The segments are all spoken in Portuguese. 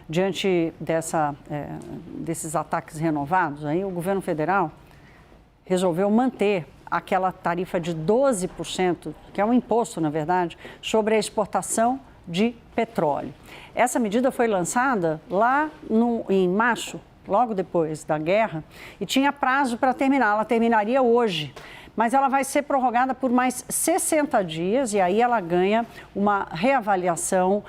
diante desses ataques renovados, aí o governo federal resolveu manter aquela tarifa de 12%, que é um imposto, na verdade, sobre a exportação de petróleo. Essa medida foi lançada lá em março, logo depois da guerra, e tinha prazo para terminar. Ela terminaria hoje, mas ela vai ser prorrogada por mais 60 dias e aí ela ganha uma reavaliação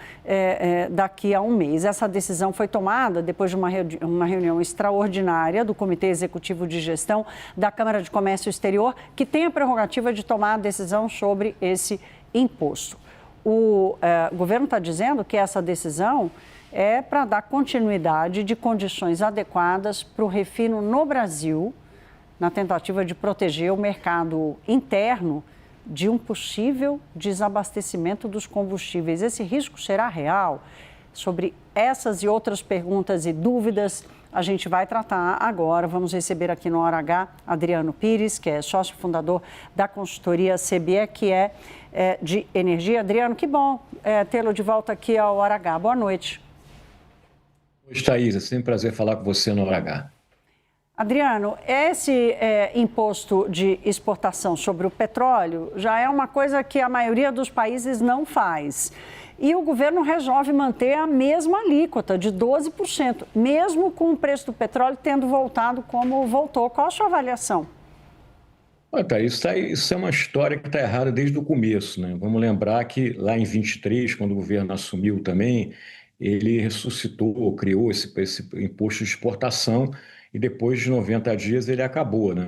daqui a um mês. Essa decisão foi tomada depois de uma reunião extraordinária do Comitê Executivo de Gestão da Câmara de Comércio Exterior, que tem a prerrogativa de tomar a decisão sobre esse imposto. O governo está dizendo que essa decisão é para dar continuidade de condições adequadas para o refino no Brasil, na tentativa de proteger o mercado interno de um possível desabastecimento dos combustíveis. Esse risco será real? Sobre essas e outras perguntas e dúvidas, a gente vai tratar agora. Vamos receber aqui no Hora H Adriano Pires, que é sócio fundador da consultoria CBE, que é de energia. Adriano, que bom tê-lo de volta aqui ao Hora H. Boa noite. Boa noite, Thaís. É sempre um prazer falar com você no Hora H. Adriano, esse imposto de exportação sobre o petróleo já é uma coisa que a maioria dos países não faz. E o governo resolve manter a mesma alíquota de 12%, mesmo com o preço do petróleo tendo voltado como voltou. Qual a sua avaliação? Olha, Thaís, isso é uma história que está errada desde o começo, né? Vamos lembrar que lá em 23, quando o governo assumiu também, ele ressuscitou, criou esse imposto de exportação e depois de 90 dias ele acabou, né?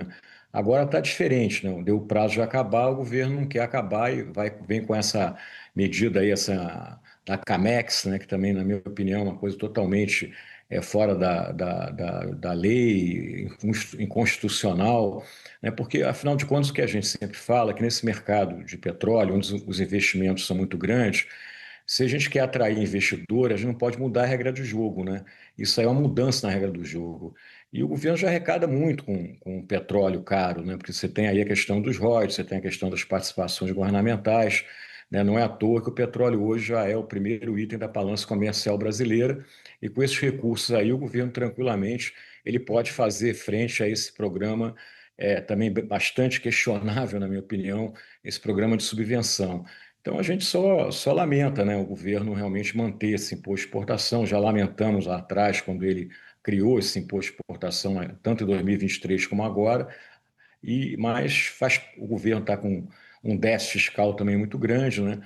Agora está diferente, né? Deu o prazo de acabar, o governo não quer acabar e vem com essa medida aí, da Camex, né? Que também, na minha opinião, é uma coisa totalmente fora da lei, inconstitucional, né? Porque, afinal de contas, o que a gente sempre fala é que nesse mercado de petróleo, onde os investimentos são muito grandes, se a gente quer atrair investidor, a gente não pode mudar a regra do jogo, né? Isso aí é uma mudança na regra do jogo. E o governo já arrecada muito com petróleo caro, né? Porque você tem aí a questão dos royalties, você tem a questão das participações governamentais, né? Não é à toa que o petróleo hoje já é o primeiro item da balança comercial brasileira, e com esses recursos aí o governo tranquilamente ele pode fazer frente a esse programa também bastante questionável, na minha opinião, esse programa de subvenção. Então, a gente só lamenta, né, o governo realmente manter esse imposto de exportação. Já lamentamos lá atrás, quando ele criou esse imposto de exportação, tanto em 2023 como agora, mas o governo está com um déficit fiscal também muito grande, né?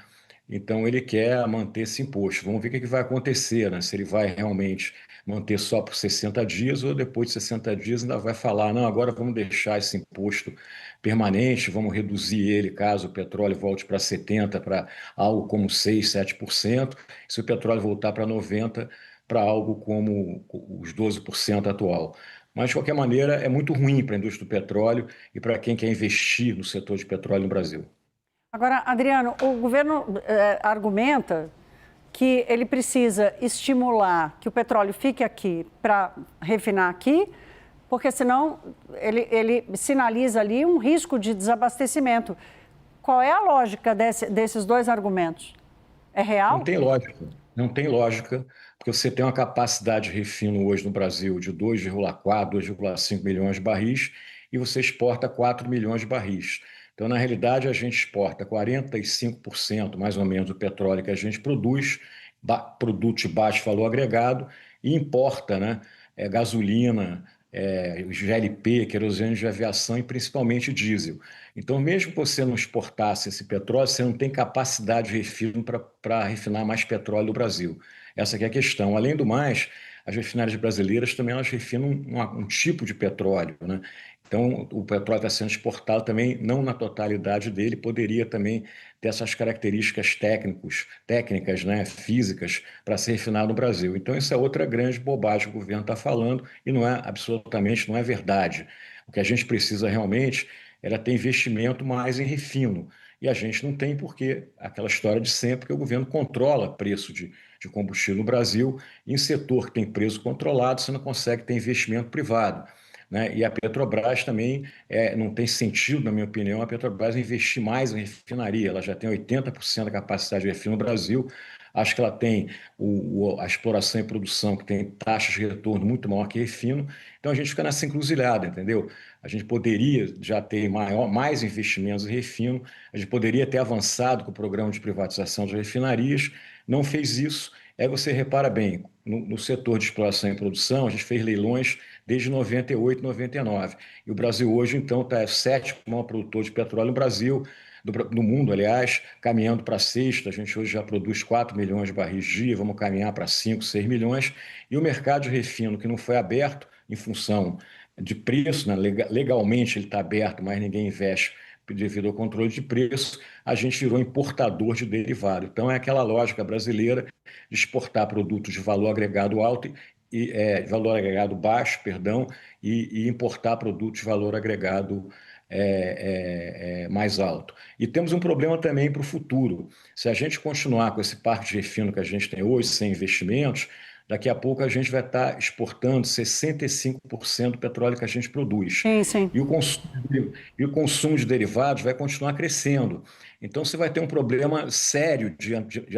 Então, ele quer manter esse imposto. Vamos ver o que vai acontecer, né? Se ele vai realmente manter só por 60 dias ou depois de 60 dias ainda vai falar, não, agora vamos deixar esse imposto permanente, vamos reduzir ele caso o petróleo volte para 70, para algo como 6, 7%. Se o petróleo voltar para 90, para algo como os 12% atual. Mas, de qualquer maneira, é muito ruim para a indústria do petróleo e para quem quer investir no setor de petróleo no Brasil. Agora, Adriano, o governo argumenta que ele precisa estimular que o petróleo fique aqui para refinar aqui, porque senão ele sinaliza ali um risco de desabastecimento. Qual é a lógica desses dois argumentos? É real? Não tem lógica, não tem lógica, porque você tem uma capacidade de refino hoje no Brasil de 2,4, 2,5 milhões de barris e você exporta 4 milhões de barris. Então, na realidade, a gente exporta 45% mais ou menos do petróleo que a gente produz, produto de baixo valor agregado, e importa, né, gasolina, GLP, querosene de aviação e principalmente diesel. Então, mesmo que você não exportasse esse petróleo, você não tem capacidade de refino para refinar mais petróleo no Brasil. Essa que é a questão. Além do mais, as refinarias brasileiras também elas refinam um tipo de petróleo, né? Então, o petróleo está sendo exportado também, não na totalidade dele, poderia também ter essas características técnicas, né, físicas, para ser refinado no Brasil. Então, isso é outra grande bobagem que o governo está falando e absolutamente não é verdade. O que a gente precisa realmente era ter investimento mais em refino. E a gente não tem porque aquela história de sempre que o governo controla preço de combustível no Brasil, e em setor que tem preço controlado, você não consegue ter investimento privado, né? E a Petrobras também não tem sentido, na minha opinião, a Petrobras investir mais em refinaria. Ela já tem 80% da capacidade de refino no Brasil. Acho que ela tem a exploração e produção, que tem taxas de retorno muito maior que refino. Então a gente fica nessa encruzilhada, entendeu? A gente poderia já ter mais investimentos em refino, a gente poderia ter avançado com o programa de privatização das refinarias, não fez isso. Aí você repara bem, no setor de exploração e produção, a gente fez leilões desde 98, 99. E o Brasil hoje, então, está o sétimo maior produtor de petróleo no Brasil, do mundo, aliás, caminhando para a sexta. A gente hoje já produz 4 milhões de barris dia, vamos caminhar para 5, 6 milhões. E o mercado de refino, que não foi aberto em função de preço, né? Legalmente ele está aberto, mas ninguém investe devido ao controle de preço, a gente virou importador de derivado. Então, é aquela lógica brasileira de exportar produtos de valor agregado alto valor agregado baixo, perdão, e importar produtos de valor agregado mais alto. E temos um problema também para o futuro. Se a gente continuar com esse parque de refino que a gente tem hoje, sem investimentos, daqui a pouco a gente vai estar exportando 65% do petróleo que a gente produz. Sim, sim. E o consumo de derivados vai continuar crescendo. Então, você vai ter um problema sério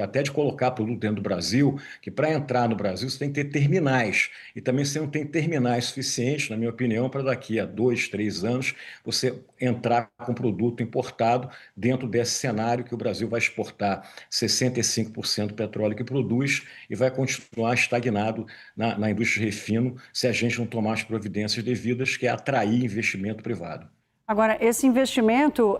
até de colocar produto dentro do Brasil, que para entrar no Brasil você tem que ter terminais. E também você não tem terminais suficientes, na minha opinião, para daqui a 2, 3 anos você entrar com produto importado dentro desse cenário que o Brasil vai exportar 65% do petróleo que produz e vai continuar estagnado na indústria de refino se a gente não tomar as providências devidas, que é atrair investimento privado. Agora, esse investimento,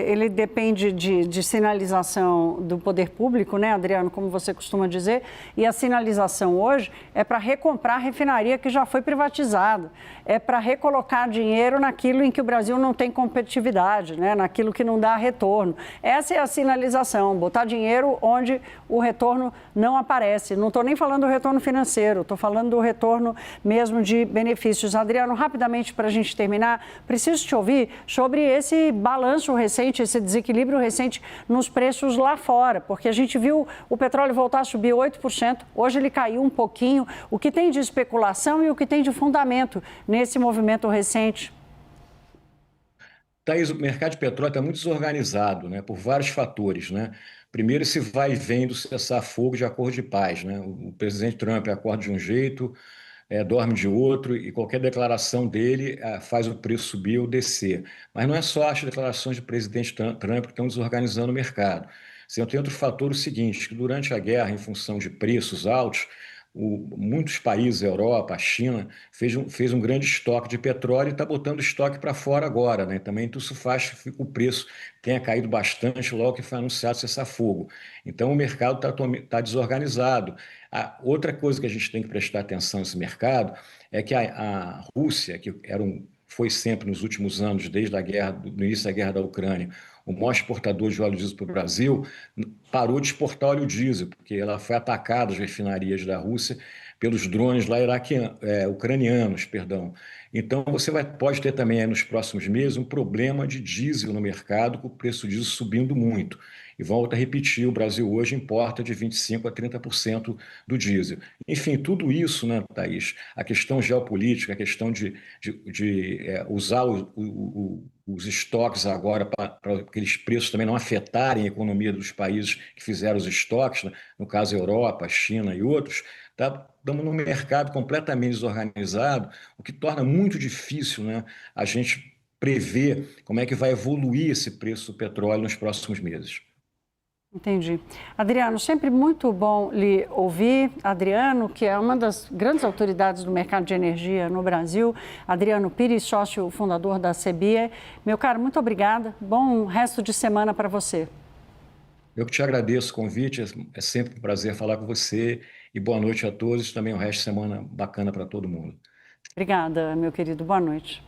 ele depende de sinalização do poder público, né, Adriano, como você costuma dizer, e a sinalização hoje é para recomprar a refinaria que já foi privatizada, é para recolocar dinheiro naquilo em que o Brasil não tem competitividade, né, naquilo que não dá retorno. Essa é a sinalização, botar dinheiro onde o retorno não aparece. Não estou nem falando do retorno financeiro, estou falando do retorno mesmo de benefícios. Adriano, rapidamente para a gente terminar, preciso te ouvir sobre esse balanço recente, esse desequilíbrio recente nos preços lá fora, porque a gente viu o petróleo voltar a subir 8%, hoje ele caiu um pouquinho. O que tem de especulação e o que tem de fundamento nesse movimento recente? Thaís, o mercado de petróleo está muito desorganizado, né, por vários fatores, né? Primeiro, esse vai e vem do cessar-fogo de acordo de paz, né? O presidente Trump acorda de um jeito, dorme de outro, e qualquer declaração dele faz o preço subir ou descer. Mas não é só as declarações do presidente Trump que estão desorganizando o mercado. Você tem outro fator, o seguinte, que durante a guerra, em função de preços altos, muitos países, a Europa, a China, fez um grande estoque de petróleo e está botando estoque para fora agora, né? Também isso faz que o preço tenha caído bastante logo que foi anunciado cessar-fogo. Então, o mercado tá desorganizado. Outra coisa que a gente tem que prestar atenção nesse mercado é que a Rússia, que foi sempre nos últimos anos, desde do início da guerra da Ucrânia, o maior exportador de óleo diesel para o Brasil, parou de exportar óleo diesel, porque ela foi atacada, as refinarias da Rússia, pelos drones lá ucranianos, perdão. Então, você pode ter também nos próximos meses um problema de diesel no mercado, com o preço do diesel subindo muito. E volto a repetir, o Brasil hoje importa de 25% a 30% do diesel. Enfim, tudo isso, né, Thaís, a questão geopolítica, a questão de usar os estoques agora para aqueles preços também não afetarem a economia dos países que fizeram os estoques, né? No caso Europa, China e outros, estamos num mercado completamente desorganizado, o que torna muito difícil, né, a gente prever como é que vai evoluir esse preço do petróleo nos próximos meses. Entendi. Adriano, sempre muito bom lhe ouvir. Adriano, que é uma das grandes autoridades do mercado de energia no Brasil. Adriano Pires, sócio fundador da CBIE. Meu caro, muito obrigada. Bom resto de semana para você. Eu que te agradeço o convite, é sempre um prazer falar com você e boa noite a todos. Também um resto de semana bacana para todo mundo. Obrigada, meu querido. Boa noite.